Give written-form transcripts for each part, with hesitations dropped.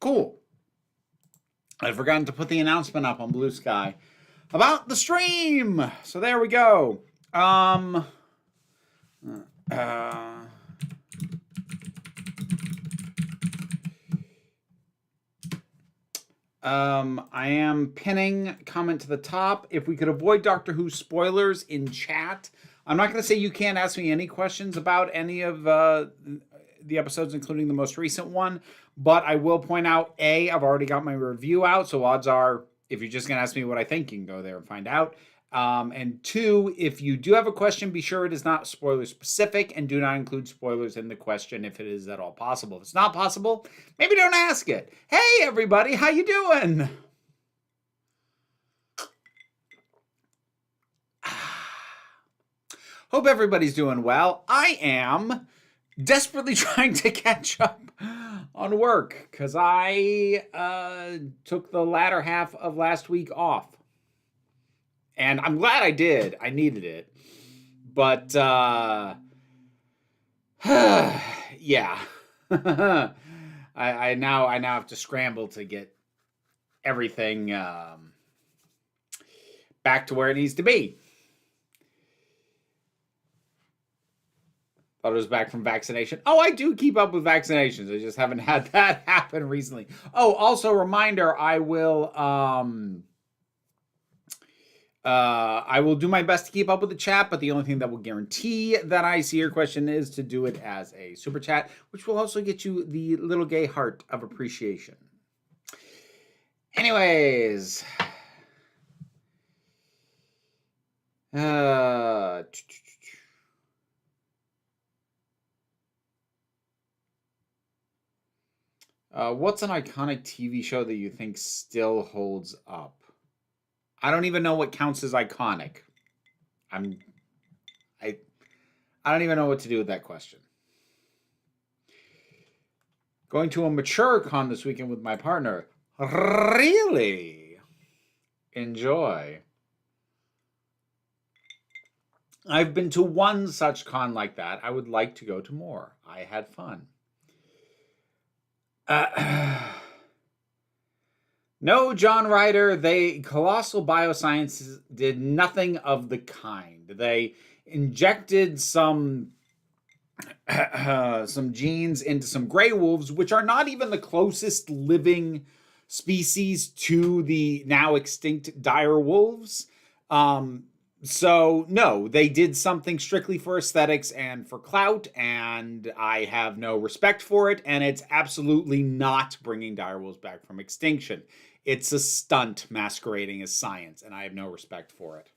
Cool. I'd forgotten to put the announcement up on Blue Sky about the stream. So there we go. I am pinning comment to the top. If we could avoid Doctor Who spoilers in chat. I'm not going to say you can't ask me any questions about any of the episodes, including the most recent one. But I will point out, A, I've already got my review out. So odds are, if you're just going to ask me what I think, you can go there and find out. And 2, if you do have a question, be sure it is not spoiler specific and do not include spoilers in the question if it is at all possible. If it's not possible, maybe don't ask it. Hey, everybody, how you doing? Hope everybody's doing well. I am desperately trying to catch up on work because I took the latter half of last week off. And I'm glad I did. I needed it. But, yeah. I now have to scramble to get everything back to where it needs to be. Thought it was back from vaccination. Oh, I do keep up with vaccinations. I just haven't had that happen recently. Oh, also reminder, I will do my best to keep up with the chat, but the only thing that will guarantee that I see your question is to do it as a super chat, which will also get you the little gay heart of appreciation. Anyways. What's an iconic TV show that you think still holds up? I don't even know what counts as iconic. I don't even know what to do with that question. Going to a mature con this weekend with my partner. Really? Enjoy. I've been to one such con like that. I would like to go to more. I had fun. No, John Ryder, Colossal Biosciences did nothing of the kind. They injected some genes into some gray wolves, which are not even the closest living species to the now extinct dire wolves. So, no, they did something strictly for aesthetics and for clout, and I have no respect for it, and it's absolutely not bringing direwolves back from extinction. It's a stunt masquerading as science, and I have no respect for it.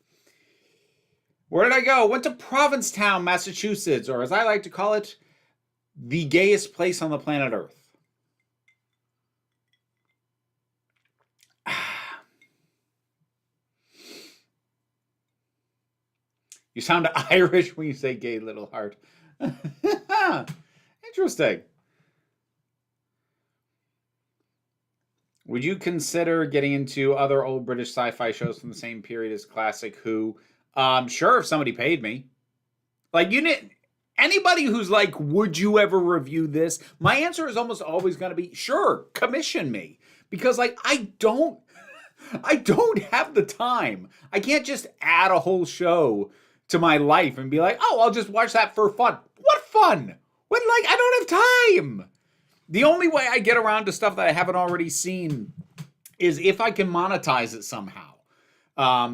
Where did I go? Went to Provincetown, Massachusetts, or as I like to call it, the gayest place on the planet Earth. You sound Irish when you say gay little heart. Interesting. Would you consider getting into other old British sci-fi shows from the same period as classic Who? Sure, if somebody paid me. Like, anybody who's like, would you ever review this? My answer is almost always going to be, sure, commission me. Because, like, I don't have the time. I can't just add a whole show to my life and be like, oh, I'll just watch that for fun. What fun? When, like, I don't have time. The only way I get around to stuff that I haven't already seen is if I can monetize it somehow.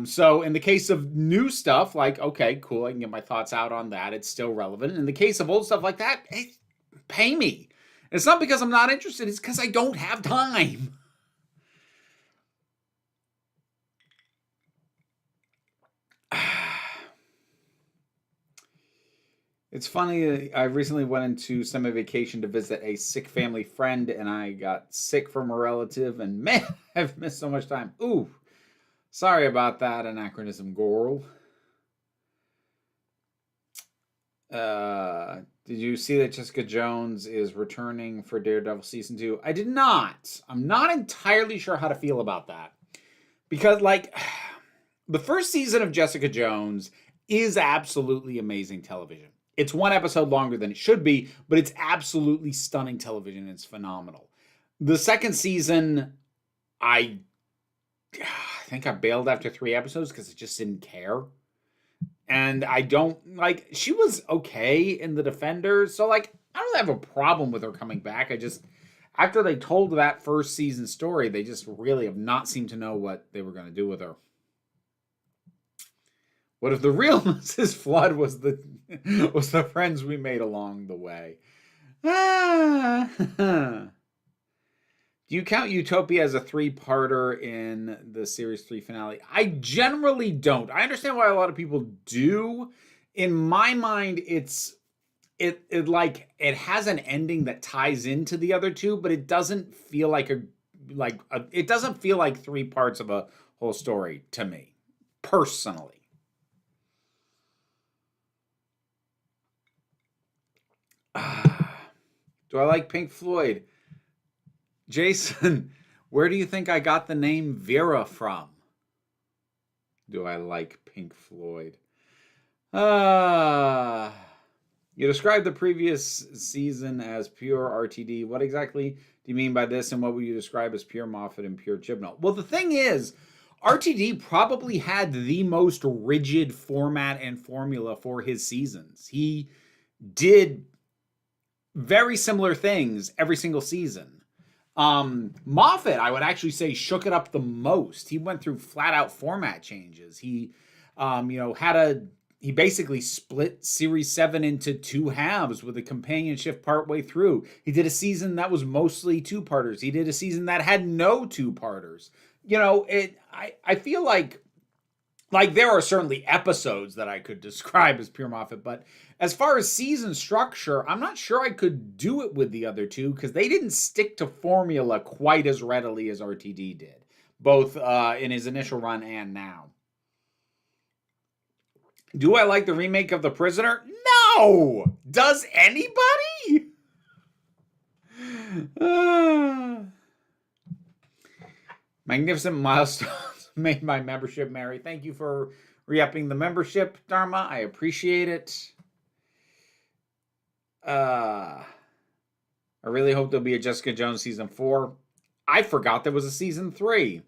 So in the case of new stuff, like, okay, cool, I can get my thoughts out on that. It's still relevant. In the case of old stuff like that, hey, pay me. It's not because I'm not interested. It's because I don't have time. It's funny, I recently went into semi-vacation to visit a sick family friend, and I got sick from a relative, and man, I've missed so much time. Ooh, sorry about that, anachronism, girl. Did you see that Jessica Jones is returning for Daredevil Season 2? I did not. I'm not entirely sure how to feel about that. Because, like, the first season of Jessica Jones is absolutely amazing television. It's one episode longer than it should be, but it's absolutely stunning television. It's phenomenal. The second season, I think I bailed after 3 episodes because I just didn't care. And I don't like, she was okay in The Defenders, so like I don't have a problem with her coming back. I just, after they told that first season story, they just really have not seemed to know what they were going to do with her. What if the real Mrs. Flood was the friends we made along the way? Do you count Utopia as a 3-parter in the series 3 finale? I generally don't. I understand why a lot of people do. In my mind, it has an ending that ties into the other two, but it doesn't feel like it doesn't feel like 3 parts of a whole story to me, personally. Do I like Pink Floyd? Jason, where do you think I got the name Vera from? Do I like Pink Floyd? You described the previous season as pure RTD. What exactly do you mean by this, and what would you describe as pure Moffat and pure Chibnall? Well, the thing is, RTD probably had the most rigid format and formula for his seasons. He did very similar things every single season. Moffat, I would actually say, shook it up the most. He went through flat out format changes. He, he basically split Series 7 into 2 halves with a companionship partway through. He did a season that was mostly 2-parters. He did a season that had no 2-parters. I feel like there are certainly episodes that I could describe as pure Moffat, but as far as season structure, I'm not sure I could do it with the other two because they didn't stick to formula quite as readily as RTD did, both in his initial run and now. Do I like the remake of The Prisoner? No! Does anybody? Magnificent milestones made my membership, Mary. Thank you for re-upping the membership, Dharma. I appreciate it. I really hope there'll be a Jessica Jones season 4. I forgot there was a season 3.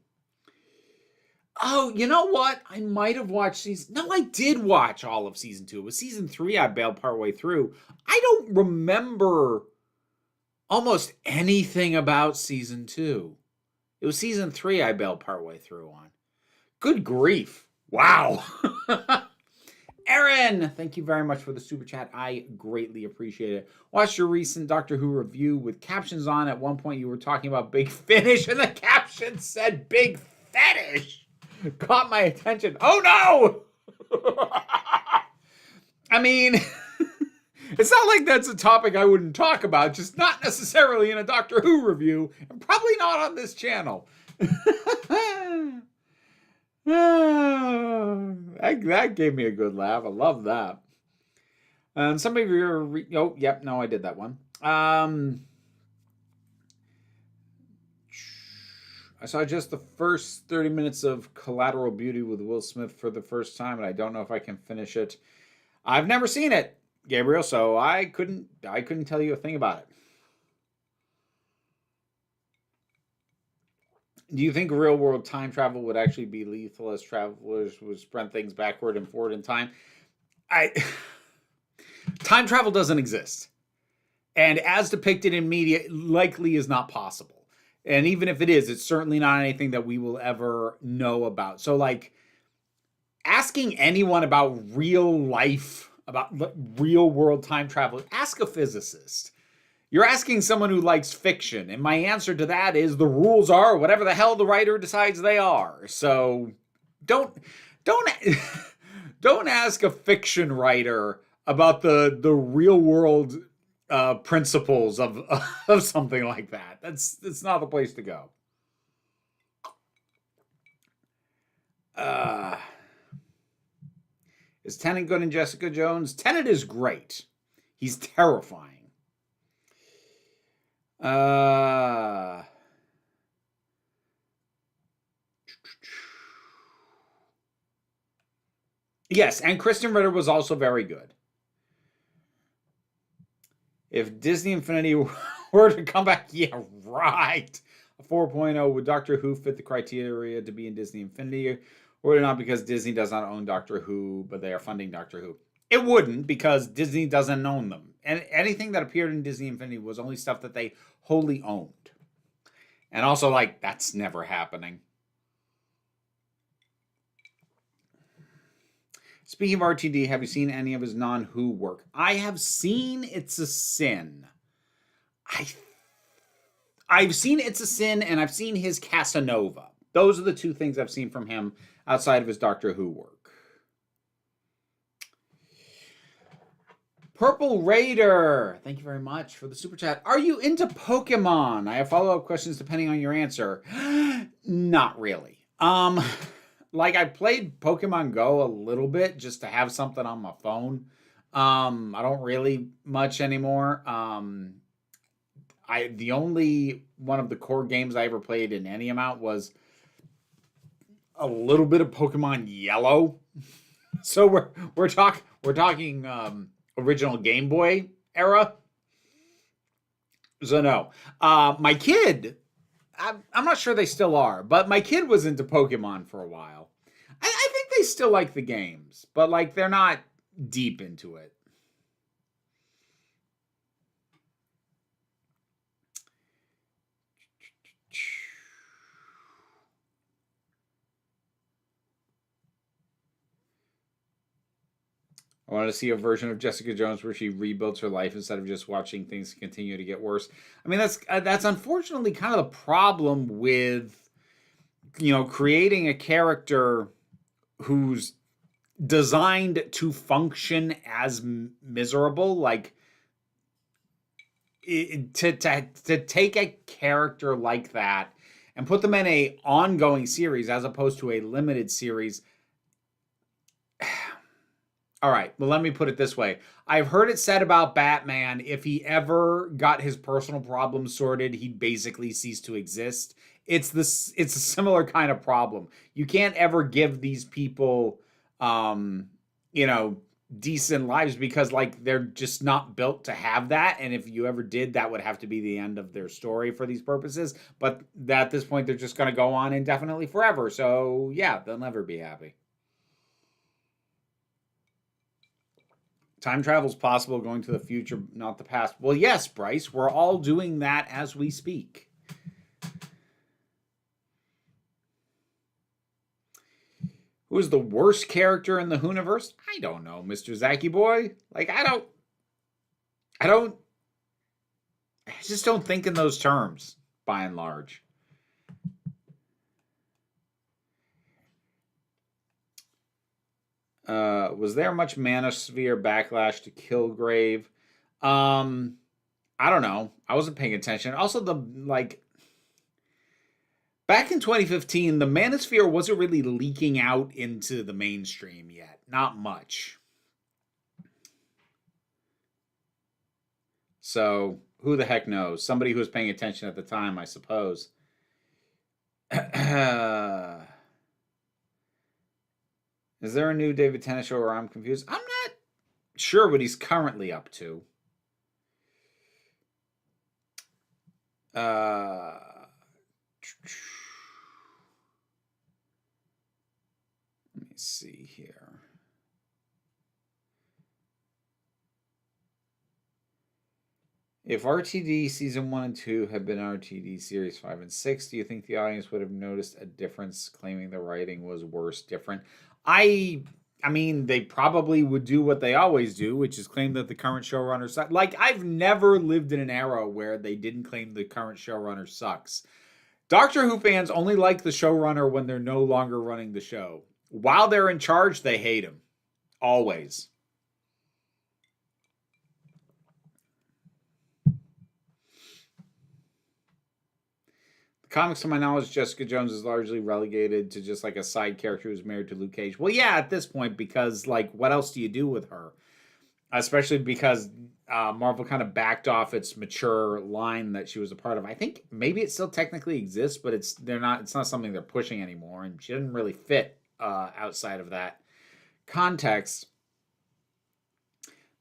Oh, you know what? I might have watched season... No, I did watch all of season 2. It was season 3 I bailed partway through. I don't remember almost anything about season 2. It was season 3 I bailed partway through on. Good grief. Wow. Aaron, thank you very much for the super chat. I greatly appreciate it. Watched your recent Doctor Who review with captions on. At one point you were talking about Big Finish and the caption said Big Fetish. Caught my attention. Oh no! I mean, it's not like that's a topic I wouldn't talk about, just not necessarily in a Doctor Who review, and probably not on this channel. That gave me a good laugh. I love that. And some of you are... oh, yep, no, I did that one. I saw just the first 30 minutes of Collateral Beauty with Will Smith for the first time, and I don't know if I can finish it. I've never seen it, Gabriel, so I couldn't tell you a thing about it. Do you think real-world time travel would actually be lethal as travelers would spread things backward and forward in time? Time travel doesn't exist. And as depicted in media, likely is not possible. And even if it is, it's certainly not anything that we will ever know about. So, like, asking anyone about real life, about real-world time travel, ask a physicist. You're asking someone who likes fiction, and my answer to that is the rules are whatever the hell the writer decides they are. So don't ask a fiction writer about the real world principles of something like that. That's not the place to go. Is Tennant good in Jessica Jones? Tennant is great. He's terrifying. Yes, and Kristen Ritter was also very good. If Disney Infinity Were to come back, yeah, right. A 4.0, would Doctor Who fit the criteria to be in Disney Infinity? Or not, because Disney does not own Doctor Who, but they are funding Doctor Who? It wouldn't, because Disney doesn't own them. And anything that appeared in Disney Infinity was only stuff that they wholly owned. And also, like, that's never happening. Speaking of RTD, have you seen any of his non-Who work? I have seen It's a Sin. I've seen It's a Sin, and I've seen his Casanova. Those are the two things I've seen from him outside of his Doctor Who work. Purple Raider, thank you very much for the super chat. Are you into Pokemon? I have follow-up questions depending on your answer. Not really. Like, I played Pokemon Go a little bit just to have something on my phone. I don't really much anymore. The only one of the core games I ever played in any amount was a little bit of Pokemon Yellow. So we're talking original Game Boy era. So no, my kid, I'm not sure they still are, but my kid was into Pokemon for a while. I think they still like the games, but like they're not deep into it. I wanted to see a version of Jessica Jones where she rebuilds her life instead of just watching things continue to get worse. I mean, that's unfortunately kind of the problem with, creating a character who's designed to function as miserable. Like, to take a character like that and put them in a ongoing series as opposed to a limited series. All right, well, let me put it this way. I've heard it said about Batman, if he ever got his personal problems sorted, he'd basically cease to exist. It's a similar kind of problem. You can't ever give these people, decent lives because, like, they're just not built to have that. And if you ever did, that would have to be the end of their story for these purposes. But at this point, they're just going to go on indefinitely forever. So, yeah, they'll never be happy. Time travel is possible, going to the future, not the past. Well, yes, Bryce, we're all doing that as we speak. Who is the worst character in the Whoniverse? I don't know, Mr. Zacky Boy. Like, I just don't think in those terms, by and large. Was there much Manosphere backlash to Kilgrave? I don't know. I wasn't paying attention. Also, back in 2015, the Manosphere wasn't really leaking out into the mainstream yet. Not much. So, who the heck knows? Somebody who was paying attention at the time, I suppose. Is there a new David Tennant show, or I'm confused? I'm not sure what he's currently up to. Let me see here. If RTD Season 1 and 2 had been RTD Series 5 and 6, do you think the audience would have noticed a difference, claiming the writing was worse, different? I mean, they probably would do what they always do, which is claim that the current showrunner sucks. Like, I've never lived in an era where they didn't claim the current showrunner sucks. Doctor Who fans only like the showrunner when they're no longer running the show. While they're in charge, they hate him. Always. Comics, to my knowledge, Jessica Jones is largely relegated to just like a side character who's married to Luke Cage. Well, yeah, at this point, because like, what else do you do with her? Especially because Marvel kind of backed off its mature line that she was a part of. I think maybe it still technically exists, but it's not something they're pushing anymore, and she doesn't really fit outside of that context.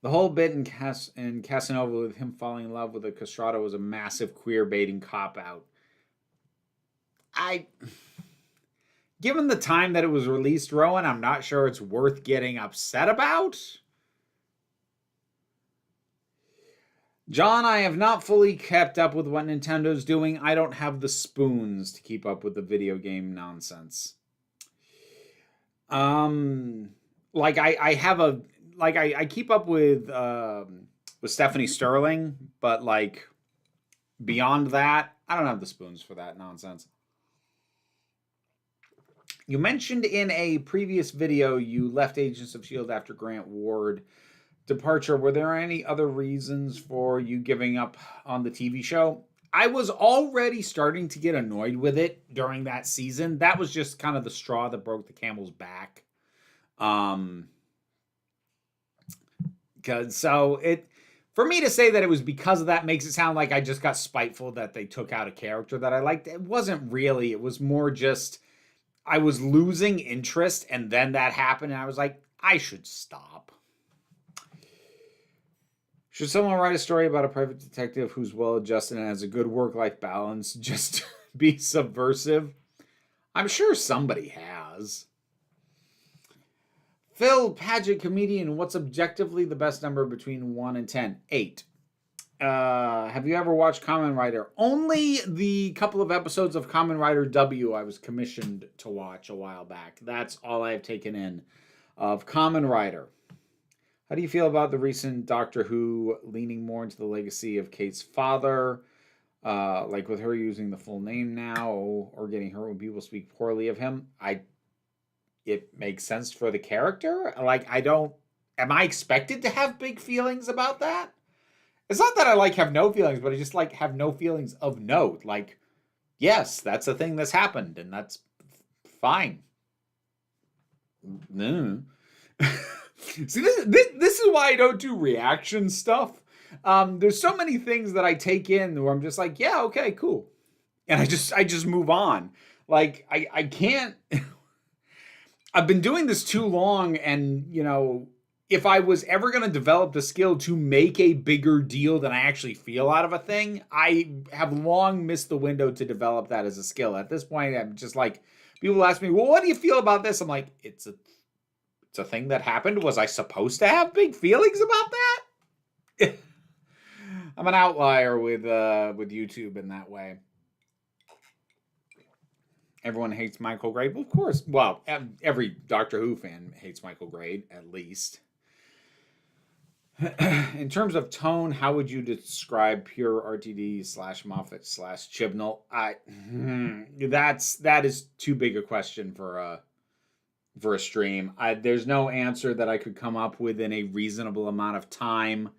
The whole bit in Casanova with him falling in love with a castrato was a massive queer baiting cop out. Given the time that it was released, Rowan, I'm not sure it's worth getting upset about. John, I have not fully kept up with what Nintendo's doing. I don't have the spoons to keep up with the video game nonsense. Like I have a like I keep up with Stephanie Sterling, but like beyond that, I don't have the spoons for that nonsense. You mentioned in a previous video you left Agents of S.H.I.E.L.D. after Grant Ward departure. Were there any other reasons for you giving up on the TV show? I was already starting to get annoyed with it during that season. That was just kind of the straw that broke the camel's back. For me to say that it was because of that makes it sound like I just got spiteful that they took out a character that I liked. It wasn't really. It was more just I was losing interest, and then that happened, and I was like, I should stop. Should someone write a story about a private detective who's well-adjusted and has a good work-life balance just to be subversive? I'm sure somebody has. Phil Paget, comedian, what's objectively the best number between 1 and 10? 8. Have you ever watched Kamen Rider? Only the couple of episodes of Kamen Rider W I was commissioned to watch a while back. That's all I have taken in of Kamen Rider. How do you feel about the recent Doctor Who leaning more into the legacy of Kate's father? Like with her using the full name now or getting hurt when people speak poorly of him? It makes sense for the character. Like, am I expected to have big feelings about that? It's not that I have no feelings, but I just have no feelings of note. Like, yes, that's a thing that's happened, and that's fine. No. See, this is why I don't do reaction stuff. There's so many things that I take in where I'm just like, yeah, okay, cool, and I just move on. Like, I can't. I've been doing this too long, and if I was ever going to develop the skill to make a bigger deal than I actually feel out of a thing, I have long missed the window to develop that as a skill. At this point, I'm just like, people ask me, well, what do you feel about this? I'm like, it's a thing that happened. Was I supposed to have big feelings about that? I'm an outlier with YouTube in that way. Everyone hates Michael Grade. Well, of course. Well, every Doctor Who fan hates Michael Grade, at least. In terms of tone, how would you describe pure RTD / Moffat / Chibnall? That is too big a question for a stream. There's no answer that I could come up with in a reasonable amount of time.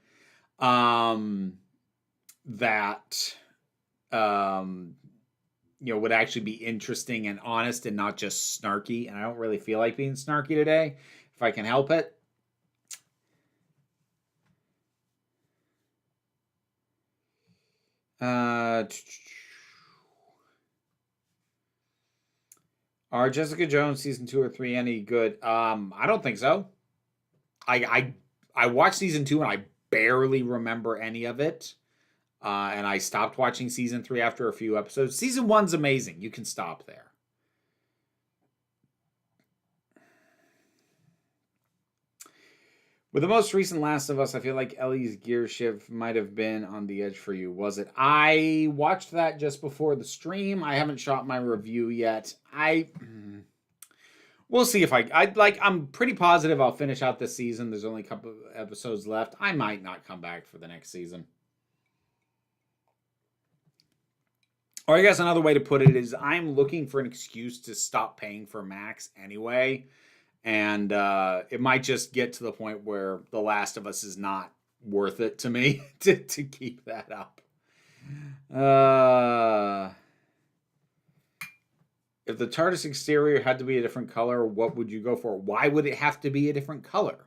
That would actually be interesting and honest and not just snarky. And I don't really feel like being snarky today, if I can help it. Are Jessica Jones season 2 or 3 any good? I don't think so. I watched season 2 and I barely remember any of it. And I stopped watching season 3 after a few episodes. Season 1's amazing. You can stop there. With the most recent Last of Us, I feel like Ellie's gear shift might have been on the edge for you. Was it? I watched that just before the stream. I haven't shot my review yet. We'll see if I'm pretty positive I'll finish out this season. There's only a couple of episodes left. I might not come back for the next season. Or I guess another way to put it is I'm looking for an excuse to stop paying for Max anyway. And it might just get to the point where The Last of Us is not worth it to me to keep that up. If the TARDIS exterior had to be a different color, what would you go for? Why would it have to be a different color?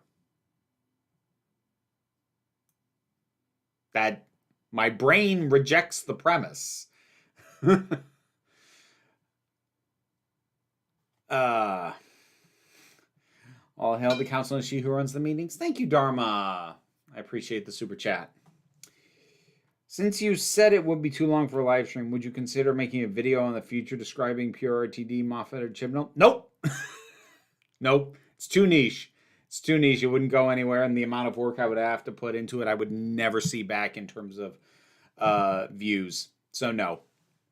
That my brain rejects the premise. All hail the council and she who runs the meetings. Thank you, Dharma. I appreciate the super chat. Since you said it would be too long for a live stream, would you consider making a video in the future describing pure RTD, Moffat, or Chibnall? Nope. Nope. It's too niche. It's too niche. It wouldn't go anywhere, and the amount of work I would have to put into it, I would never see back in terms of views. So no,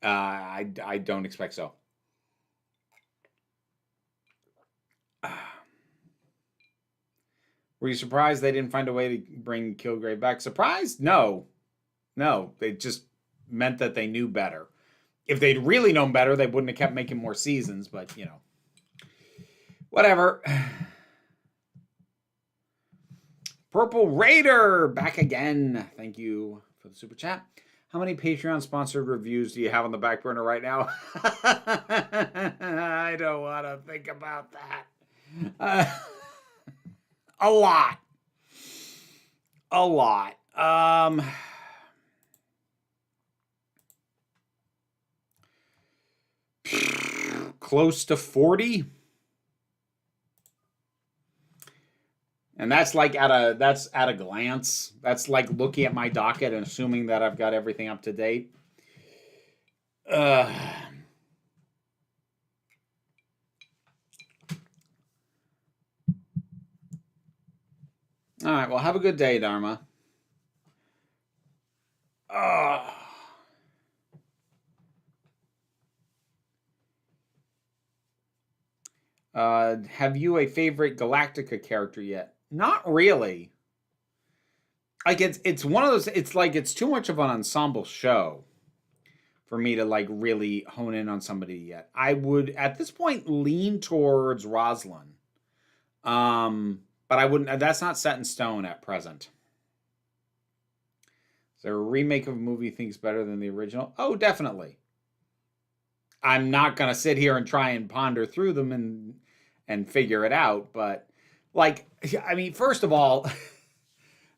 I don't expect so. Were you surprised they didn't find a way to bring Kilgrave back? Surprised? No. No, they just meant that they knew better. If they'd really known better, they wouldn't have kept making more seasons, but, you know. Whatever. Purple Raider, back again. Thank you for the super chat. How many Patreon-sponsored reviews do you have on the back burner right now? I don't want to think about that. A lot. A lot. Close to 40. And that's like at a glance. That's like looking at my docket and assuming that I've got everything up to date. All right, well, have a good day, Dharma. Have you a favorite Galactica character yet? Not really. Like it's one of those. It's like it's too much of an ensemble show for me to like really hone in on somebody yet. I would at this point lean towards Roslyn, but I wouldn't. That's not set in stone at present. Is there a remake of a movie you think is better than the original? Oh, definitely. I'm not gonna sit here and try and ponder through them and figure it out, but like, I mean, first of all,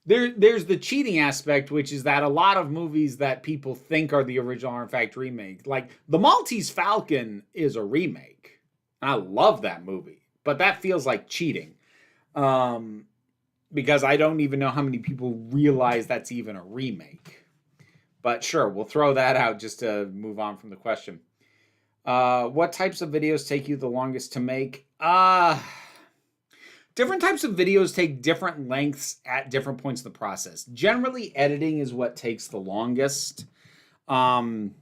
there's the cheating aspect, which is that a lot of movies that people think are the original are in fact remakes. Like The Maltese Falcon is a remake. I love that movie, but that feels like cheating, because I don't even know how many people realize that's even a remake. But sure, we'll throw that out just to move on from the question. What types of videos take you the longest to make? Different types of videos take different lengths at different points in the process. Generally, editing is what takes the longest. And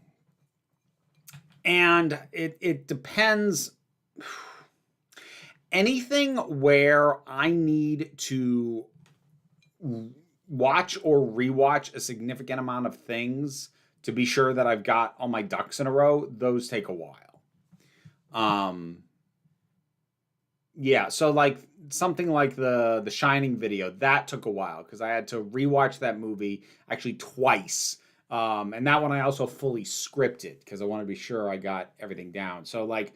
it depends. Anything where I need to watch or rewatch a significant amount of things to be sure that I've got all my ducks in a row, those take a while. Yeah, so like something like the Shining video, that took a while because I had to rewatch that movie actually twice. And that one I also fully scripted because I want to be sure I got everything down. So like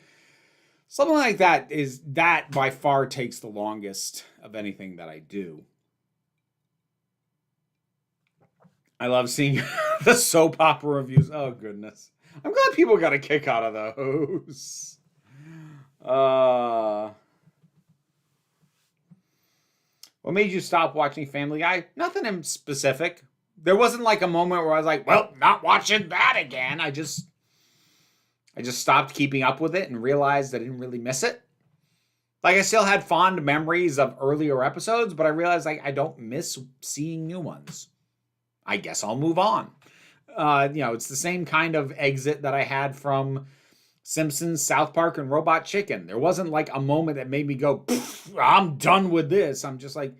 something like that by far takes the longest of anything that I do. I love seeing the soap opera reviews. Oh, goodness. I'm glad people got a kick out of those. What made you stop watching Family Guy? Nothing in specific. There wasn't like a moment where I was like, well, not watching that again. I just stopped keeping up with it and realized I didn't really miss it. Like I still had fond memories of earlier episodes, but I realized like I don't miss seeing new ones. I guess I'll move on. It's the same kind of exit that I had from Simpsons, South Park, and Robot Chicken. There wasn't like a moment that made me go, I'm done with this. I'm just like,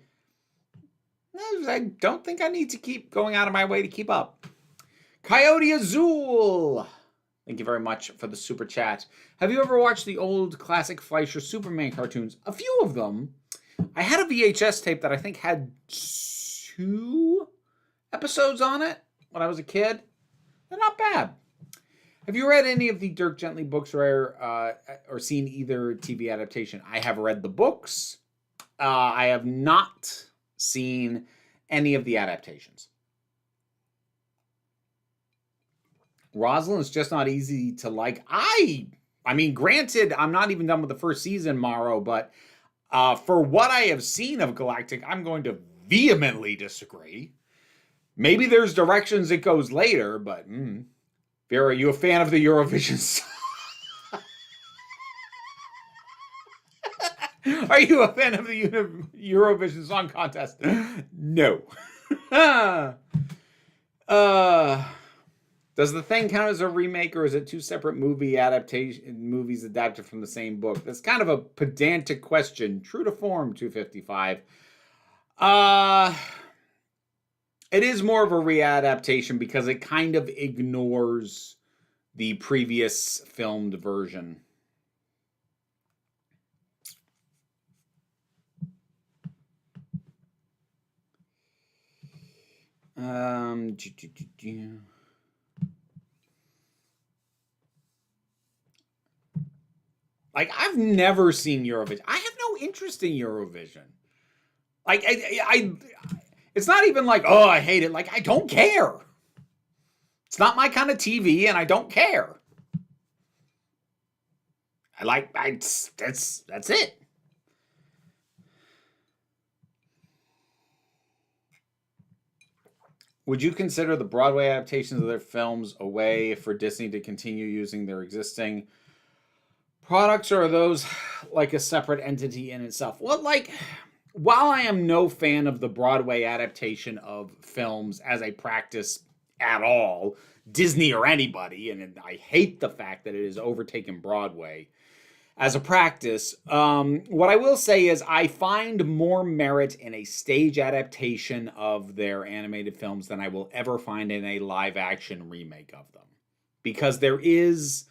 I don't think I need to keep going out of my way to keep up. Coyote Azul. Thank you very much for the super chat. Have you ever watched the old classic Fleischer Superman cartoons? A few of them. I had a VHS tape that I think had 2 episodes on it when I was a kid. They're not bad. Have you read any of the Dirk Gently books or seen either TV adaptation? I have read the books. I have not seen any of the adaptations. Rosalind is just not easy to like. I mean, granted, I'm not even done with the first season, Morrow, but for what I have seen of Galactic, I'm going to vehemently disagree. Maybe there's directions it goes later, but Vera, are you a fan of the Eurovision? Are you a fan of the Eurovision Song Contest? No. Does The Thing count as a remake, or is it two separate movies adapted from the same book? That's kind of a pedantic question. True to form, 255. It is more of a readaptation because it kind of ignores the previous filmed version. Like, I've never seen Eurovision. I have no interest in Eurovision. Like, it's not even like, oh, I hate it. Like, I don't care. It's not my kind of TV, and I don't care. That's it. Would you consider the Broadway adaptations of their films a way for Disney to continue using their existing products, or are those like a separate entity in itself? Well, like, while I am no fan of the Broadway adaptation of films as a practice at all, Disney or anybody, and I hate the fact that it has overtaken Broadway as a practice, what I will say is I find more merit in a stage adaptation of their animated films than I will ever find in a live action remake of them. Because there is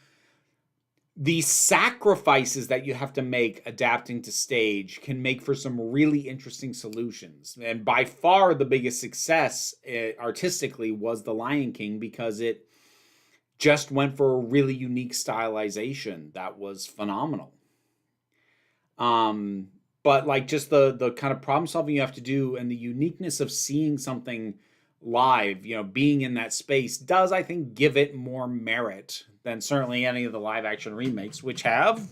the sacrifices that you have to make adapting to stage can make for some really interesting solutions. And by far the biggest success artistically was The Lion King, because it just went for a really unique stylization that was phenomenal. But like, just the kind of problem solving you have to do and the uniqueness of seeing something live, being in that space does, I think, give it more merit than certainly any of the live action remakes, which have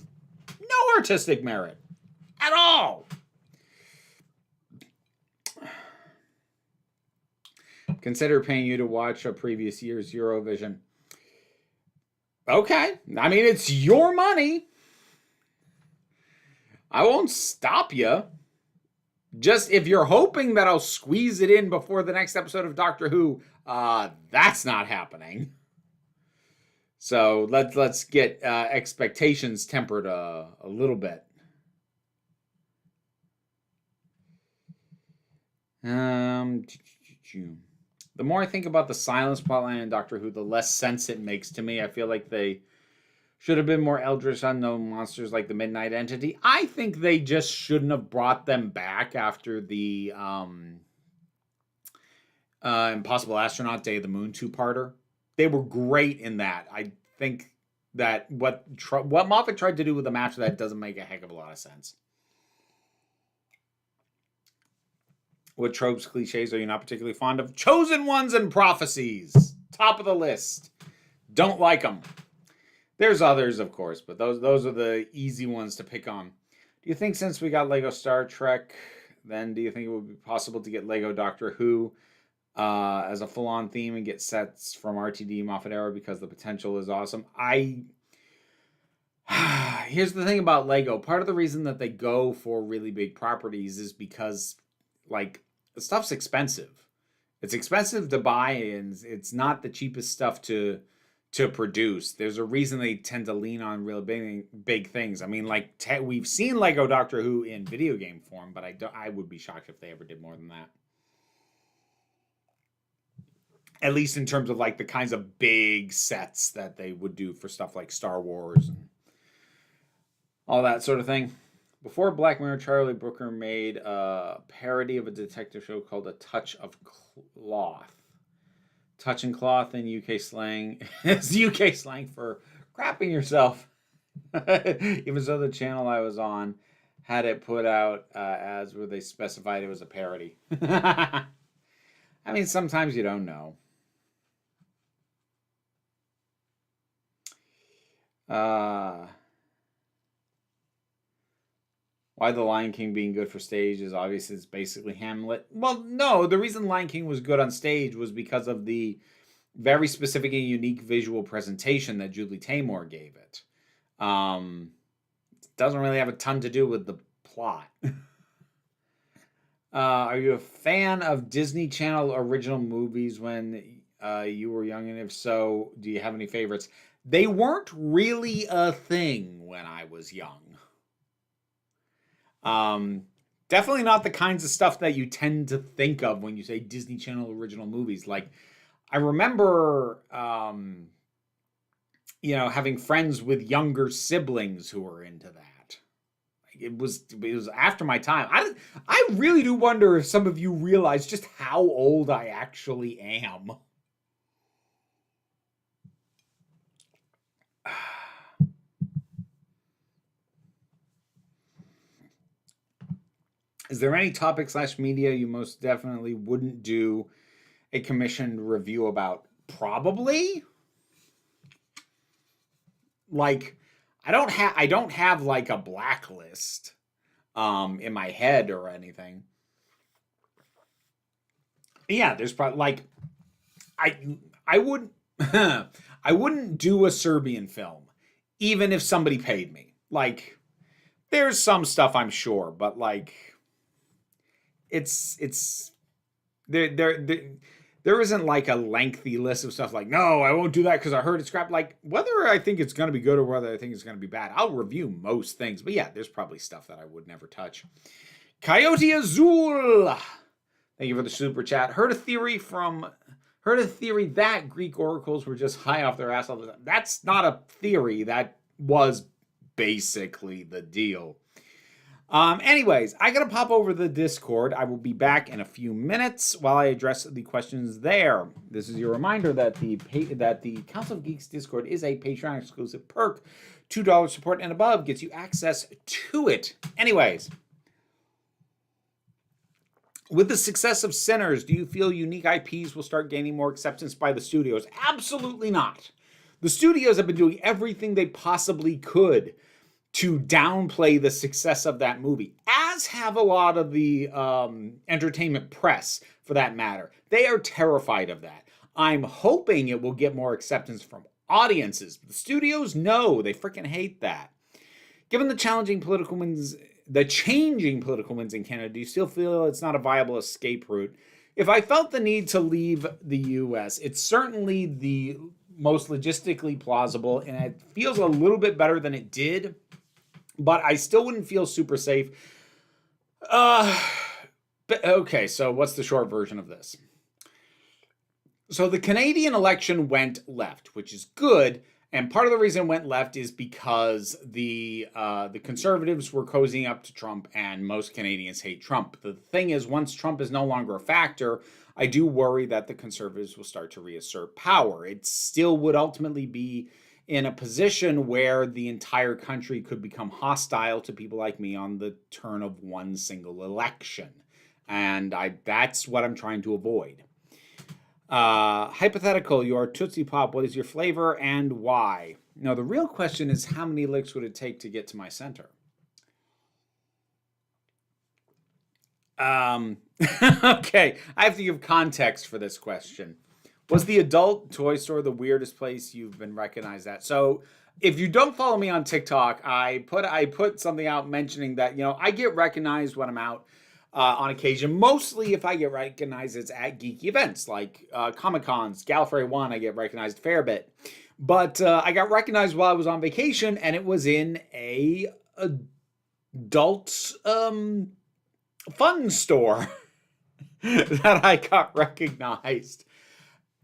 no artistic merit at all. Consider paying you to watch a previous year's Eurovision. Okay. I mean, it's your money. I won't stop you. Just if you're hoping that I'll squeeze it in before the next episode of Doctor Who, that's not happening. So let's get expectations tempered a little bit. The more I think about the silence plotline in Doctor Who, the less sense it makes to me. I feel like they should have been more eldritch unknown monsters like the Midnight Entity. I think they just shouldn't have brought them back after the Impossible Astronaut Day of the Moon two-parter. They were great in that. I think that what Moffat tried to do with them after that doesn't make a heck of a lot of sense. What tropes, cliches are you not particularly fond of? Chosen Ones and Prophecies. Top of the list. Don't like them. There's others, of course, but those are the easy ones to pick on. Do you think since we got Lego Star Trek, then do you think it would be possible to get Lego Doctor Who as a full-on theme and get sets from RTD Moffat era, because the potential is awesome? Here's the thing about Lego. Part of the reason that they go for really big properties is because, like, the stuff's expensive. It's expensive to buy, and it's not the cheapest stuff to produce. There's a reason they tend to lean on real big things. I mean, like, we've seen Lego Doctor Who in video game form, but I would be shocked if they ever did more than that. At least in terms of, like, the kinds of big sets that they would do for stuff like Star Wars and all that sort of thing. Before Black Mirror, Charlie Brooker made a parody of a detective show called A Touch of Cloth. Touch and cloth in UK slang is UK slang for crapping yourself. Even so, the channel I was on had it put out ads where they specified it was a parody. I mean, sometimes you don't know. Why the Lion King being good for stage is obvious. It's basically Hamlet. Well, no, the reason Lion King was good on stage was because of the very specific and unique visual presentation that Julie Taymor gave it. Doesn't really have a ton to do with the plot. Are you a fan of Disney Channel original movies when you were young? And if so, do you have any favorites? They weren't really a thing when I was young. Definitely not the kinds of stuff that you tend to think of when you say Disney Channel original movies. Like, I remember, having friends with younger siblings who were into that. It was after my time. I really do wonder if some of you realize just how old I actually am. Is there any topic / media you most definitely wouldn't do a commissioned review about? Probably. Like, I don't have like a blacklist in my head or anything. Yeah, there's probably like I wouldn't I wouldn't do a Serbian film even if somebody paid me. Like, there's some stuff I'm sure, but like it's there isn't like a lengthy list of stuff like, no, I won't do that because I heard it's crap. Like, whether I think it's going to be good or whether I think it's going to be bad, I'll review most things. But yeah, there's probably stuff that I would never touch. Coyote Azul, thank you for the super chat. Heard a theory that Greek oracles were just high off their ass all the time. That's not a theory. That was basically the deal. Anyways, I gotta pop over the Discord. I will be back in a few minutes while I address the questions there. This is your reminder that the Council of Geeks Discord is a Patreon exclusive perk. $2 support and above gets you access to it. Anyways, with the success of Sinners, do you feel unique IPs will start gaining more acceptance by the studios? Absolutely not. The studios have been doing everything they possibly could to downplay the success of that movie, as have a lot of the entertainment press, for that matter. They are terrified of that. I'm hoping it will get more acceptance from audiences. The studios, no, they freaking hate that. Given the changing political winds in Canada, do you still feel it's not a viable escape route? If I felt the need to leave the U.S., it's certainly the most logistically plausible, and it feels a little bit better than it did. But I still wouldn't feel super safe. Okay, so what's the short version of this? So the Canadian election went left, which is good. And part of the reason it went left is because the Conservatives were cozying up to Trump, and most Canadians hate Trump. The thing is, once Trump is no longer a factor, I do worry that the Conservatives will start to reassert power. It still would ultimately be in a position where the entire country could become hostile to people like me on the turn of one single election. And that's what I'm trying to avoid. Hypothetical, your Tootsie Pop, what is your flavor and why? No, the real question is, how many licks would it take to get to my center? Okay, I have to give context for this question. Was the adult toy store the weirdest place you've been recognized at? So, if you don't follow me on TikTok, I put something out mentioning that, I get recognized when I'm out on occasion. Mostly if I get recognized, it's at geeky events like Comic-Cons, Gallifrey 1, I get recognized a fair bit. But I got recognized while I was on vacation, and it was in a adult fun store that I got recognized.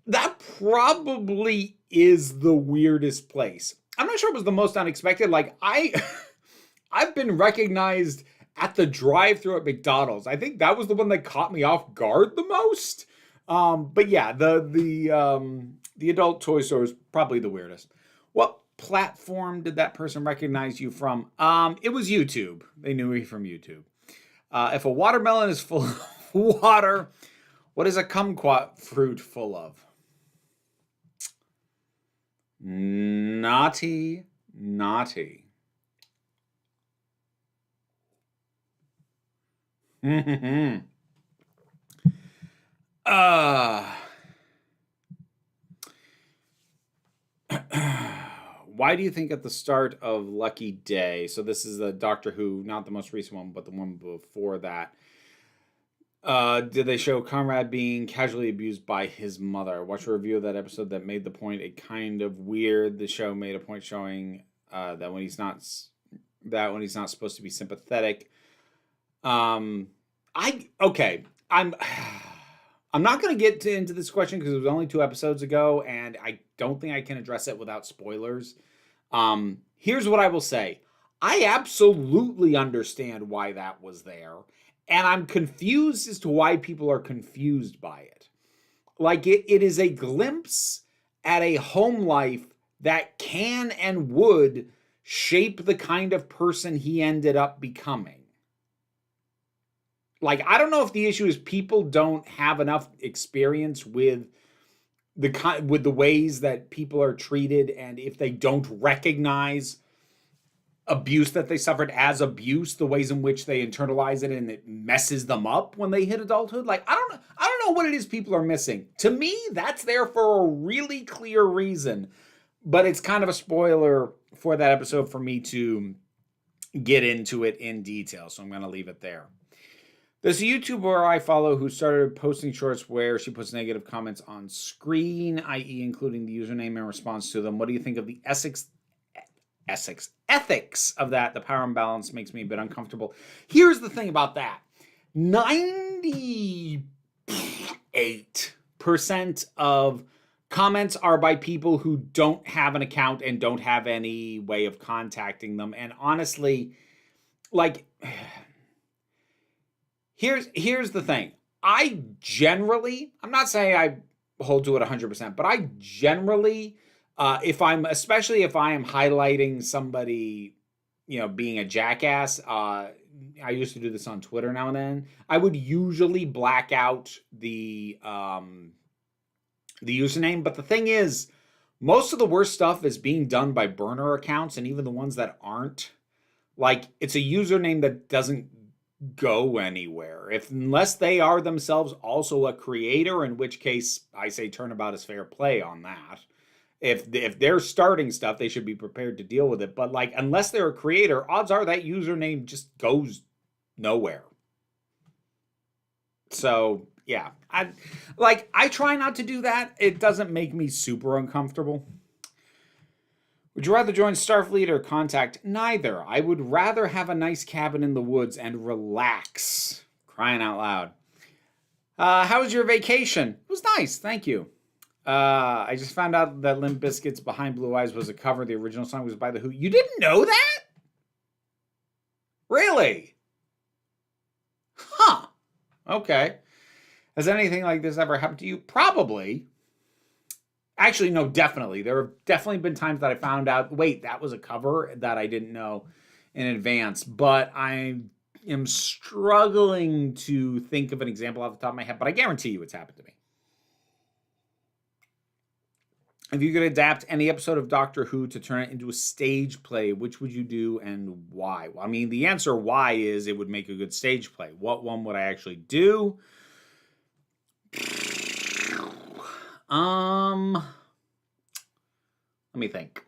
That probably is the weirdest place. I'm not sure it was the most unexpected. Like, I've been recognized at the drive-thru at McDonald's. I think that was the one that caught me off guard the most. But yeah, the adult toy store is probably the weirdest. What platform did that person recognize you from? It was YouTube. They knew me from YouTube. If a watermelon is full of water, what is a kumquat fruit full of? Naughty. Why do you think at the start of Lucky Day, so this is the Doctor Who, not the most recent one, but the one before that, did they show Conrad being casually abused by his mother? I watched a review of that episode that made the point it kind of weird. The show made a point showing that when he's not supposed to be sympathetic. I'm not going to get into this question because it was only 2 episodes ago, and I don't think I can address it without spoilers. Here's what I will say. I absolutely understand why that was there, and I'm confused as to why people are confused by it. Like, it is a glimpse at a home life that can and would shape the kind of person he ended up becoming. Like, I don't know if the issue is people don't have enough experience with the ways that people are treated, and if they don't recognize abuse that they suffered as abuse, the ways in which they internalize it and it messes them up when they hit adulthood. Like, I don't know what it is people are missing. To me, that's there for a really clear reason, but it's kind of a spoiler for that episode for me to get into it in detail, so I'm going to leave it there. There's a YouTuber I follow who started posting shorts where she puts negative comments on screen, i.e. including the username in response to them. What do you think of the ethics of that? The power imbalance makes me a bit uncomfortable. Here's the thing about that. 98% of comments are by people who don't have an account and don't have any way of contacting them. And honestly, like... Here's the thing. I'm not saying I hold to it 100%, but I generally, especially if I am highlighting somebody, being a jackass, I used to do this on Twitter now and then, I would usually black out the username. But the thing is, most of the worst stuff is being done by burner accounts, and even the ones that aren't, like, it's a username that doesn't go anywhere unless they are themselves also a creator, in which case I say turnabout is fair play on that. If they're starting stuff, they should be prepared to deal with it. But like, unless they're a creator, odds are that username just goes nowhere. So yeah, I try not to do that. It doesn't make me super uncomfortable. Would you rather join Starfleet or Contact? Neither. I would rather have a nice cabin in the woods and relax. Crying out loud. How was your vacation? It was nice, thank you. I just found out that Limp Bizkit's Behind Blue Eyes was a cover. The original song was by The Who. You didn't know that? Really? Huh. Okay. Has anything like this ever happened to you? Probably. Actually, no, definitely. There have definitely been times that I found out, wait, that was a cover that I didn't know in advance. But I am struggling to think of an example off the top of my head, but I guarantee you it's happened to me. If you could adapt any episode of Doctor Who to turn it into a stage play, which would you do and why? Well, I mean, the answer why is it would make a good stage play. What one would I actually do? Let me think.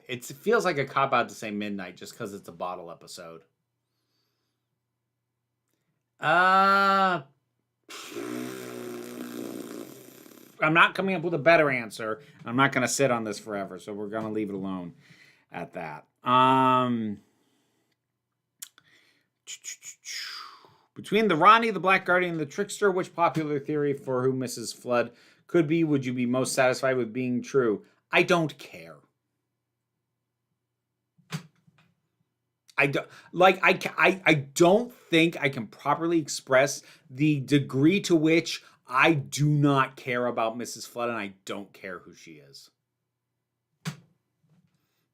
It feels like a cop-out to say midnight just because it's a bottle episode. I'm not coming up with a better answer. I'm not going to sit on this forever, so we're going to leave it alone at that. Between the Ronnie, the Black Guardian, and the Trickster, which popular theory for who Mrs. Flood could be would you be most satisfied with being true? I don't care. I don't think I can properly express the degree to which I do not care about Mrs. Flood, and I don't care who she is.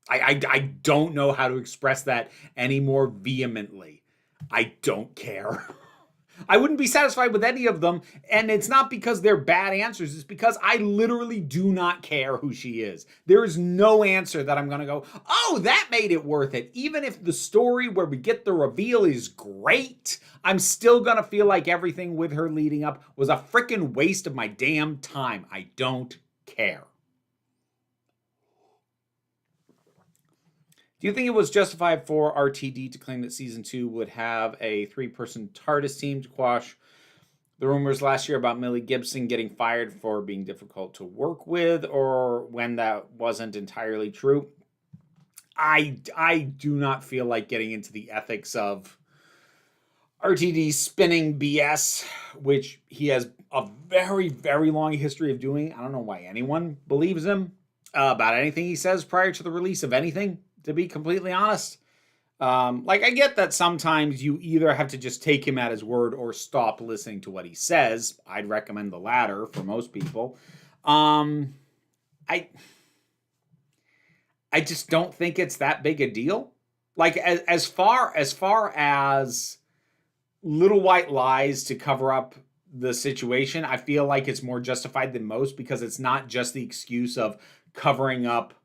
I don't know how to express that any more vehemently. I don't care. I wouldn't be satisfied with any of them. And it's not because they're bad answers. It's because I literally do not care who she is. There is no answer that I'm going to go, oh, that made it worth it. Even if the story where we get the reveal is great, I'm still going to feel like everything with her leading up was a freaking waste of my damn time. I don't care. Do you think it was justified for RTD to claim that season 2 would have a 3-person TARDIS team to quash the rumors last year about Millie Gibson getting fired for being difficult to work with, or when that wasn't entirely true? I do not feel like getting into the ethics of RTD spinning BS, which he has a very, very long history of doing. I don't know why anyone believes him about anything he says prior to the release of anything, to be completely honest. Like, I get that sometimes you either have to just take him at his word or stop listening to what he says. I'd recommend the latter for most people. I just don't think it's that big a deal. Like, as far as little white lies to cover up the situation, I feel like it's more justified than most, because it's not just the excuse of covering up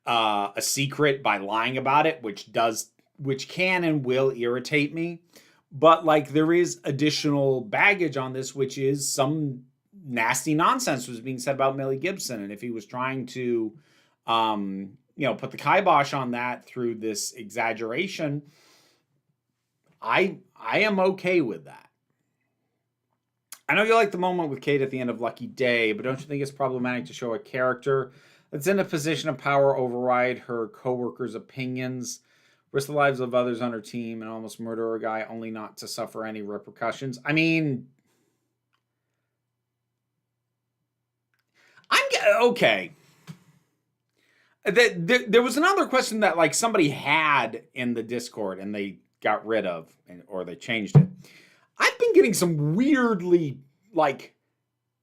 a secret by lying about it, which can and will irritate me. But like, there is additional baggage on this, which is some nasty nonsense was being said about Millie Gibson. And if he was trying to, put the kibosh on that through this exaggeration, I am okay with that. I know you like the moment with Kate at the end of Lucky Day, but don't you think it's problematic to show a character that's in a position of power override her co-workers' opinions, risk the lives of others on her team, and almost murder a guy only not to suffer any repercussions? I mean, okay. There was another question that like somebody had in the Discord and they got rid of, or they changed it. I've been getting some weirdly, like,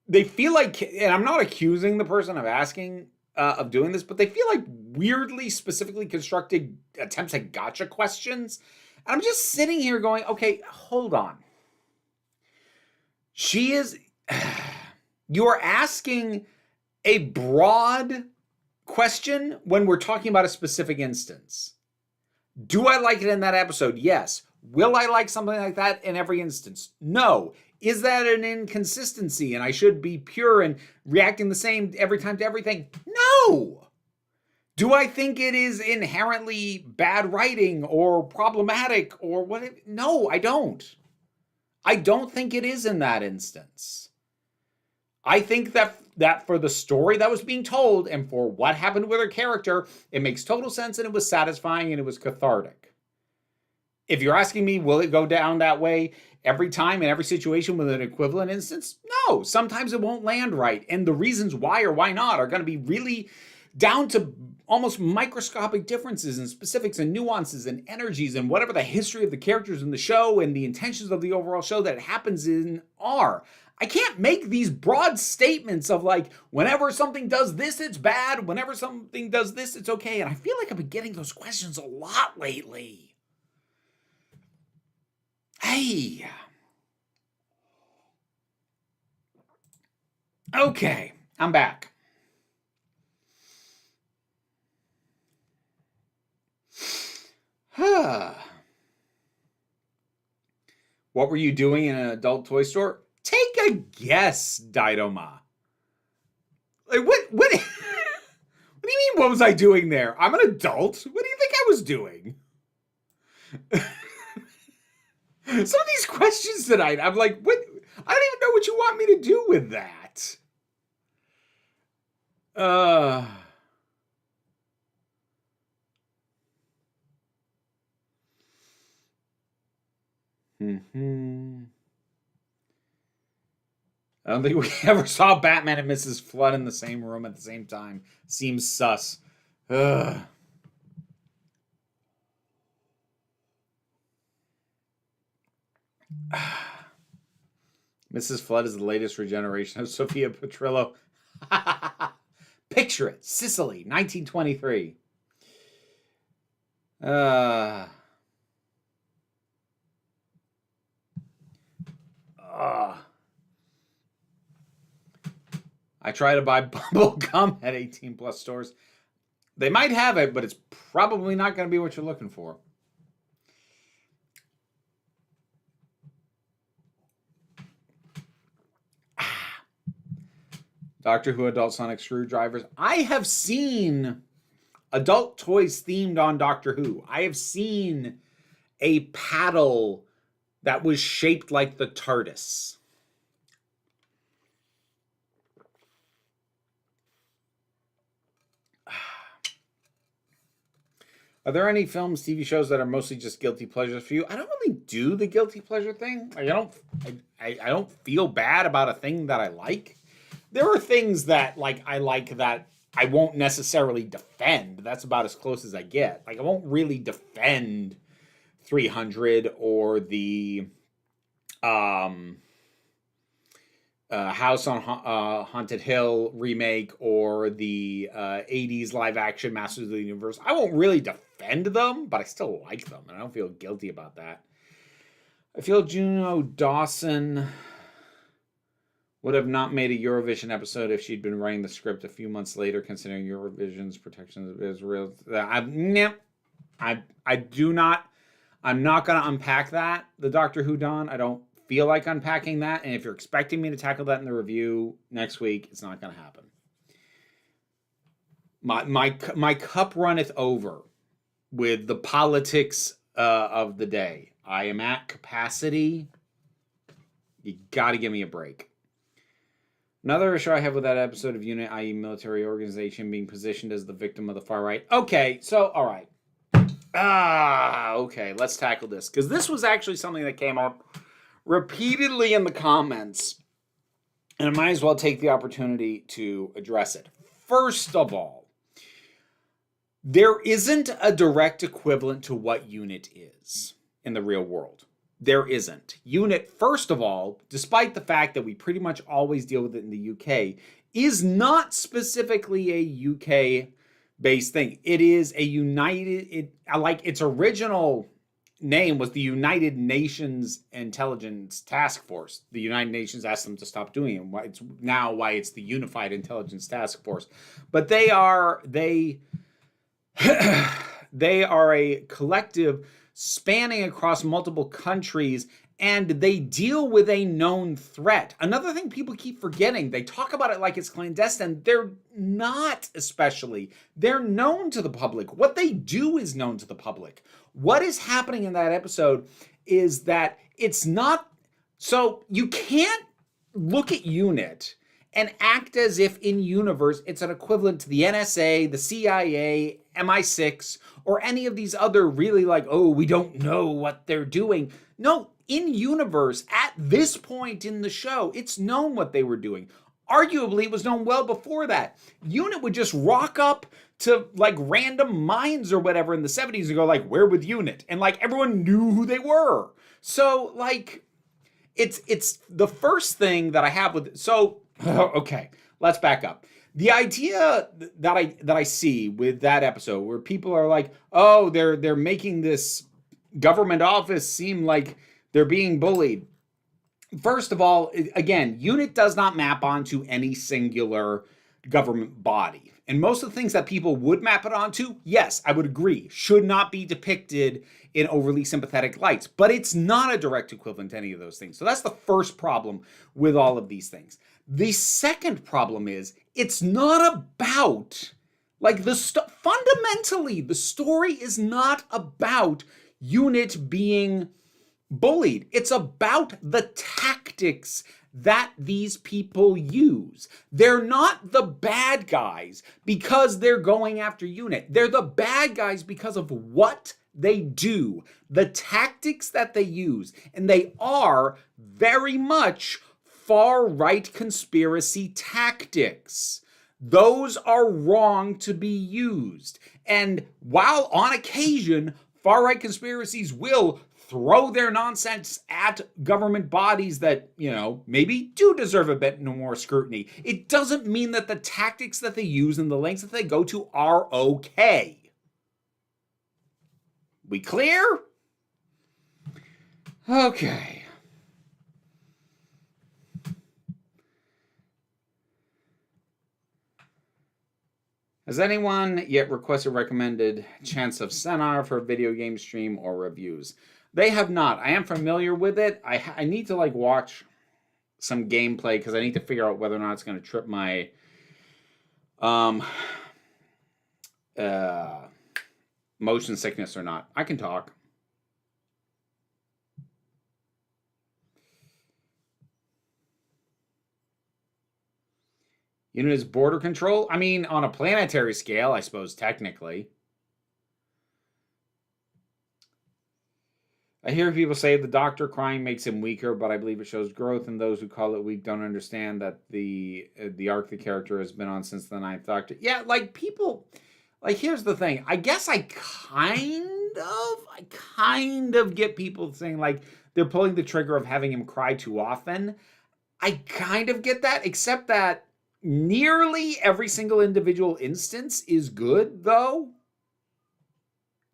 they feel like, and I'm not accusing the person of asking, of doing this, but they feel like weirdly specifically constructed attempts at gotcha questions. And I'm just sitting here going, okay, hold on. You're asking a broad question when we're talking about a specific instance. Do I like it in that episode? Yes. Will I like something like that in every instance? No. Is that an inconsistency and I should be pure and reacting the same every time to everything? No. Do I think it is inherently bad writing or problematic or what? No, I don't. I don't think it is in that instance. I think that for the story that was being told and for what happened with her character, it makes total sense and it was satisfying and it was cathartic. If you're asking me, will it go down that way every time in every situation with an equivalent instance? No, sometimes it won't land right. And the reasons why or why not are going to be really down to almost microscopic differences and specifics and nuances and energies and whatever the history of the characters in the show and the intentions of the overall show that it happens in are. I can't make these broad statements of like, whenever something does this, it's bad. Whenever something does this, it's okay. And I feel like I've been getting those questions a lot lately. Hey. Okay, I'm back. What were you doing in an adult toy store? Take a guess, Didoma. Like, what do you mean, what was I doing there? I'm an adult. What do you think I was doing? Some of these questions tonight, I'm like, what? I don't even know what you want me to do with that. I don't think we ever saw Batman and Mrs. Flood in the same room at the same time. Seems sus. Mrs. Flood is the latest regeneration of Sophia Petrillo. Picture it. Sicily, 1923. I try to buy bubble gum at 18 plus stores. They might have it, but it's probably not going to be what you're looking for. Doctor Who adult sonic screwdrivers. I have seen adult toys themed on Doctor Who. I have seen a paddle that was shaped like the TARDIS. Are there any films, TV shows that are mostly just guilty pleasures for you? I don't really do the guilty pleasure thing. I don't feel bad about a thing that I like. There are things that I like that I won't necessarily defend. That's about as close as I get. Like, I won't really defend 300 or the House on Haunted Hill remake or the 80s live action Masters of the Universe. I won't really defend them, but I still like them, and I don't feel guilty about that. I feel Juno Dawson would have not made a Eurovision episode if she'd been writing the script a few months later, considering Eurovision's protection of Israel. I do not. I'm not going to unpack that, the Doctor Who Dawn. I don't feel like unpacking that, and if you're expecting me to tackle that in the review next week, it's not going to happen. My cup runneth over with the politics of the day. I am at capacity. You got to give me a break. Another issue I have with that episode of UNIT, i.e. military organization, being positioned as the victim of the far right. Okay, so, all right. Okay, let's tackle this. Because this was actually something that came up repeatedly in the comments. And I might as well take the opportunity to address it. First of all, there isn't a direct equivalent to what UNIT is in the real world. There isn't. UNIT, first of all, despite the fact that we pretty much always deal with it in the UK, is not specifically a UK-based thing. It is a its original name was the United Nations Intelligence Task Force. The United Nations asked them to stop doing it. It's now why it's the Unified Intelligence Task Force. But they are a collective spanning across multiple countries, and they deal with a known threat. Another thing people keep forgetting, they talk about it like it's clandestine. They're not, especially. They're known to the public. What they do is known to the public. What is happening in that episode is that it's not... So you can't look at UNIT and act as if in universe it's an equivalent to the NSA, the CIA, MI6, or any of these other really we don't know what they're doing. No, in universe, at this point in the show, it's known what they were doing. Arguably, it was known well before that. UNIT would just rock up to random mines or whatever in the 70s and go we're with UNIT. And everyone knew who they were. So it's the first thing that I have with... So, okay, let's back up. The idea that I see with that episode where people are they're making this government office seem like they're being bullied. First of all, again, UNIT does not map onto any singular government body. And most of the things that people would map it onto, yes, I would agree, should not be depicted in overly sympathetic lights. But it's not a direct equivalent to any of those things. So that's the first problem with all of these things. The second problem is it's not about fundamentally the story is not about UNIT being bullied. It's about the tactics that these people use. They're not the bad guys because they're going after UNIT. They're the bad guys because of what they do, the tactics that they use, and they are very much far-right conspiracy tactics. Those are wrong to be used. And while on occasion, far-right conspiracies will throw their nonsense at government bodies that, maybe do deserve a bit more scrutiny, it doesn't mean that the tactics that they use and the lengths that they go to are okay. We clear? Okay. Has anyone yet requested recommended Chance of Senar for video game stream or reviews? They have not. I am familiar with it. I need to like watch some gameplay because I need to figure out whether or not it's going to trip my motion sickness or not. I can talk. Unit is border control? I mean, on a planetary scale, I suppose, technically. I hear people say the Doctor crying makes him weaker, but I believe it shows growth, and those who call it weak don't understand that the arc the character has been on since the 9th Doctor. Yeah, like, people... Like, here's the thing. I guess I kind of get people saying, like, they're pulling the trigger of having him cry too often. I kind of get that, except that nearly every single individual instance is good, though.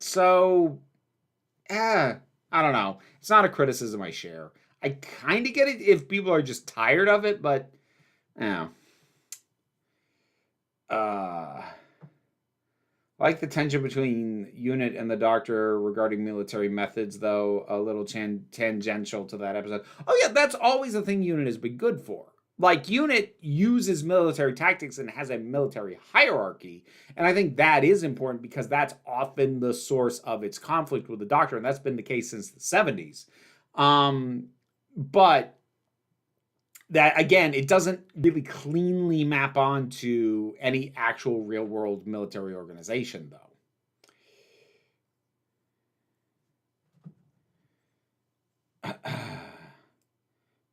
So, I don't know. It's not a criticism I share. I kind of get it if people are just tired of it, but, I like the tension between Unit and the Doctor regarding military methods, though a little tangential to that episode. Oh yeah, that's always the thing Unit has been good for. Like, Unit uses military tactics and has a military hierarchy, and I think that is important because that's often the source of its conflict with the Doctor, and that's been the case since the 70s. But that, again, it doesn't really cleanly map onto any actual real-world military organization, though.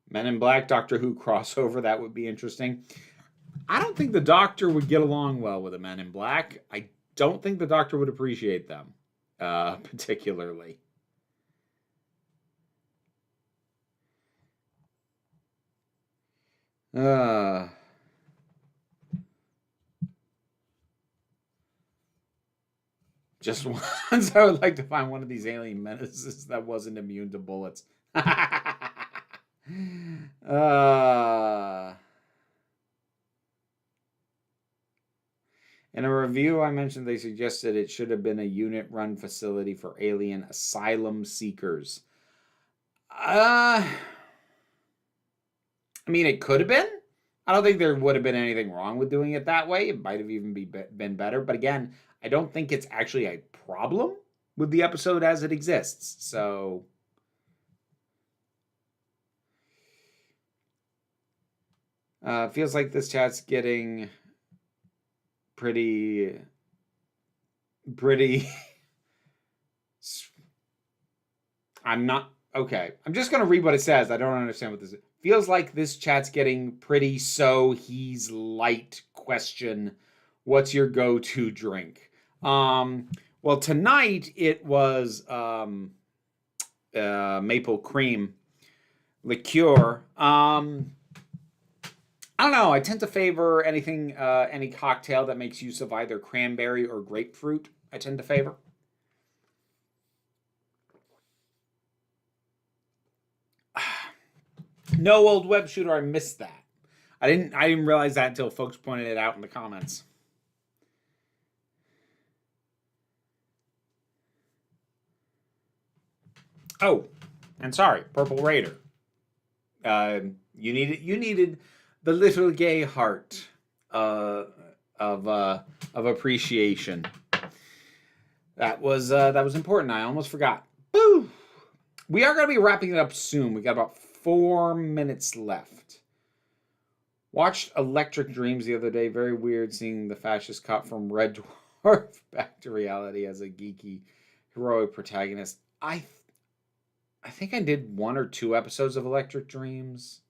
Men in Black, Doctor Who crossover, that would be interesting. I don't think the Doctor would get along well with the Men in Black. I don't think the Doctor would appreciate them, particularly. Just once I would like to find one of these alien menaces that wasn't immune to bullets. In a review I mentioned they suggested it should have been a unit-run facility for alien asylum seekers. I mean, it could have been. I don't think there would have been anything wrong with doing it that way. It might have even been better. But again, I don't think it's actually a problem with the episode as it exists. So... feels like this chat's getting pretty... I'm not... Okay. I'm just going to read what it says. I don't understand what this is. Feels like this chat's getting pretty so he's light question. What's your go-to drink? Well, tonight it was maple cream liqueur. I don't know. I tend to favor anything, any cocktail that makes use of either cranberry or grapefruit. I tend to favor. No, old web shooter. I missed that. I didn't realize that until folks pointed it out in the comments. Oh, and sorry, Purple Raider. You needed the little gay heart of appreciation. That was important. I almost forgot. Boo! We are going to be wrapping it up soon. We got about 4 minutes left. Watched Electric Dreams the other day. Very weird seeing the fascist cop from Red Dwarf back to reality as a geeky, heroic protagonist. I think I did 1 or 2 episodes of Electric Dreams.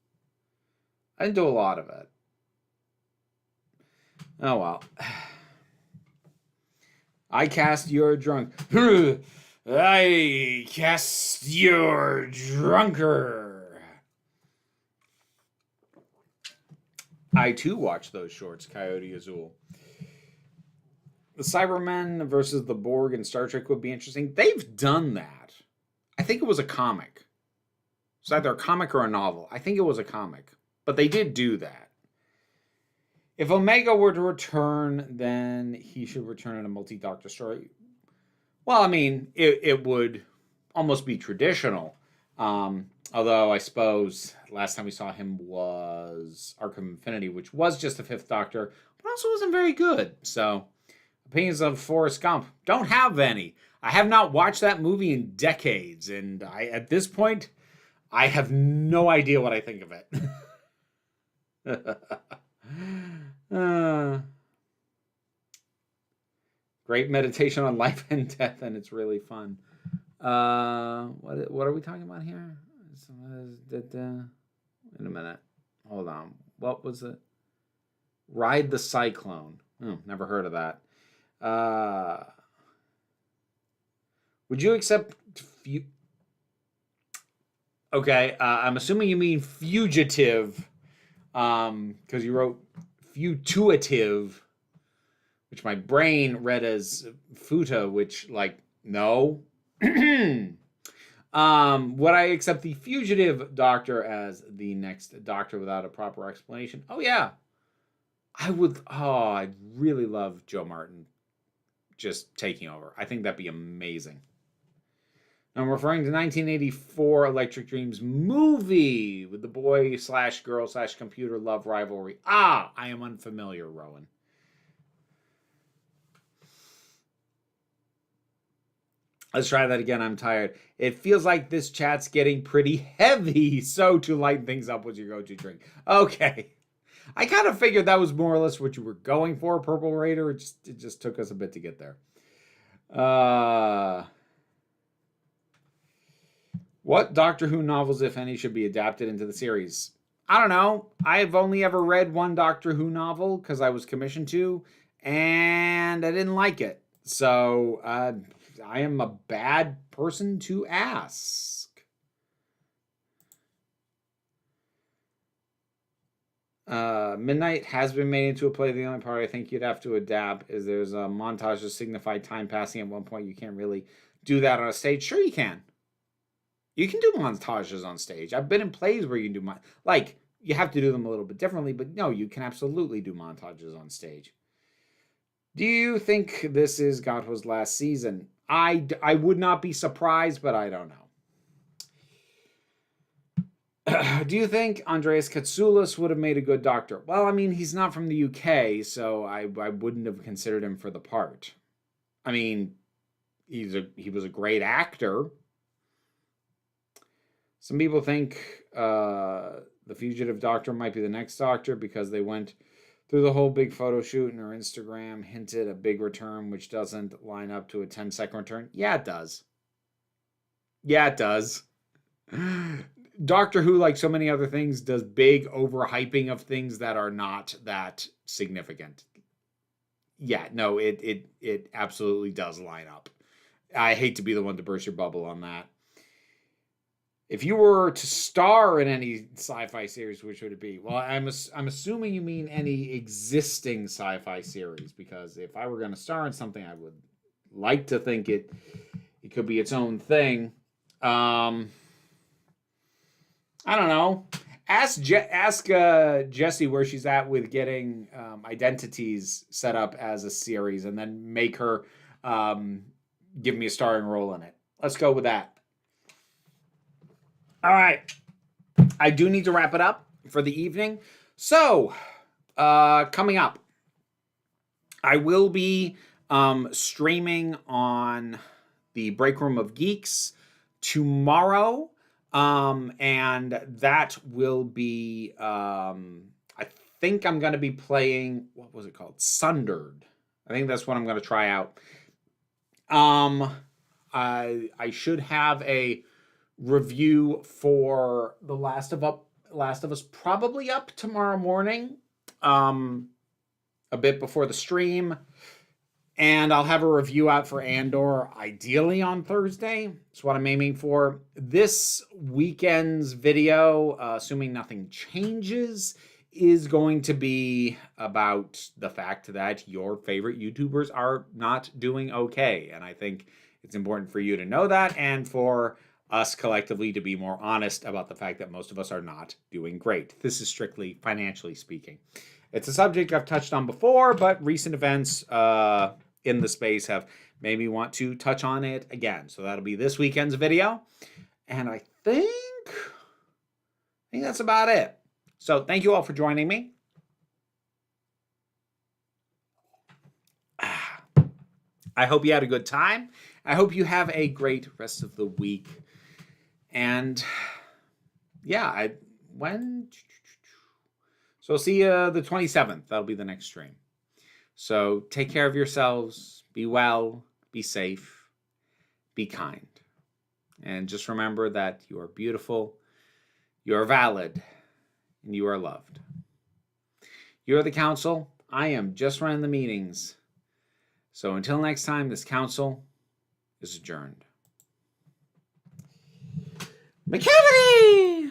I didn't do a lot of it. Oh, well. I cast your drunk. I cast your drunker. I, too, watched those shorts, Coyote Azul. The Cybermen versus the Borg in Star Trek would be interesting. They've done that. I think it was a comic. It's either a comic or a novel. I think it was a comic. But they did do that. If Omega were to return, then he should return in a multi-Doctor story. Well, I mean, it would almost be traditional. Although I suppose last time we saw him was Arc of Infinity, which was just the Fifth Doctor, but also wasn't very good. So, opinions of Forrest Gump, don't have any. I have not watched that movie in decades, and at this point, I have no idea what I think of it. Great meditation on life and death, and it's really fun. What are we talking about here? Wait a minute. Hold on. What was it? Ride the Cyclone. Oh, never heard of that. Would you accept... Okay, I'm assuming you mean fugitive, because you wrote futuative, which my brain read as futa, which, like, no. Would I accept the fugitive Doctor as the next Doctor without a proper explanation? Oh, yeah. I would. Oh, I'd really love Joe Martin just taking over. I think that'd be amazing. I'm referring to 1984 Electric Dreams movie with the boy/girl/computer love rivalry. I am unfamiliar, Rowan. Let's try that again. I'm tired. It feels like this chat's getting pretty heavy. So to lighten things up, what's your go-to drink? Okay. I kind of figured that was more or less what you were going for, Purple Raider. It just took us a bit to get there. What Doctor Who novels, if any, should be adapted into the series? I don't know. I've only ever read one Doctor Who novel because I was commissioned to, and I didn't like it. So I am a bad person to ask. Midnight has been made into a play. The only part I think you'd have to adapt is there's a montage to signify time passing at one point. You can't really do that on a stage. Sure you can. You can do montages on stage. I've been in plays where you can do like, you have to do them a little bit differently, but no, you can absolutely do montages on stage. Do you think this is Gatwa's last season? I would not be surprised, but I don't know. Do you think Andreas Katsoulis would have made a good Doctor? Well, I mean, he's not from the UK, so I wouldn't have considered him for the part. I mean, he was a great actor. Some people think the Fugitive Doctor might be the next Doctor because they went through the whole big photo shoot and her Instagram hinted a big return, which doesn't line up to a 10-second return. Yeah, it does. Yeah, it does. Doctor Who, like so many other things, does big overhyping of things that are not that significant. Yeah, no, it absolutely does line up. I hate to be the one to burst your bubble on that. If you were to star in any sci-fi series, which would it be? Well, I'm assuming you mean any existing sci-fi series, because if I were going to star in something, I would like to think it could be its own thing. I don't know. Ask Jessie where she's at with getting Identities set up as a series, and then make her give me a starring role in it. Let's go with that. All right. I do need to wrap it up for the evening. So, coming up, I will be streaming on the Break Room of Geeks tomorrow. And that will be, I think I'm going to be playing, what was it called? Sundered. I think that's what I'm going to try out. I should have a review for The Last of Us probably up tomorrow morning, a bit before the stream, and I'll have a review out for Andor ideally on Thursday. That's what I'm aiming for. This weekend's video, assuming nothing changes, is going to be about the fact that your favorite YouTubers are not doing okay, and I think it's important for you to know that, and for us collectively to be more honest about the fact that most of us are not doing great. This is strictly financially speaking. It's a subject I've touched on before, but recent events in the space have made me want to touch on it again. So that'll be this weekend's video. And I think that's about it. So thank you all for joining me. I hope you had a good time. I hope you have a great rest of the week. And yeah, so I'll see you the 27th. That'll be the next stream. So take care of yourselves. Be well. Be safe. Be kind. And just remember that you are beautiful. You are valid. And you are loved. You are the council. I am just running the meetings. So until next time, this council is adjourned. McCavity!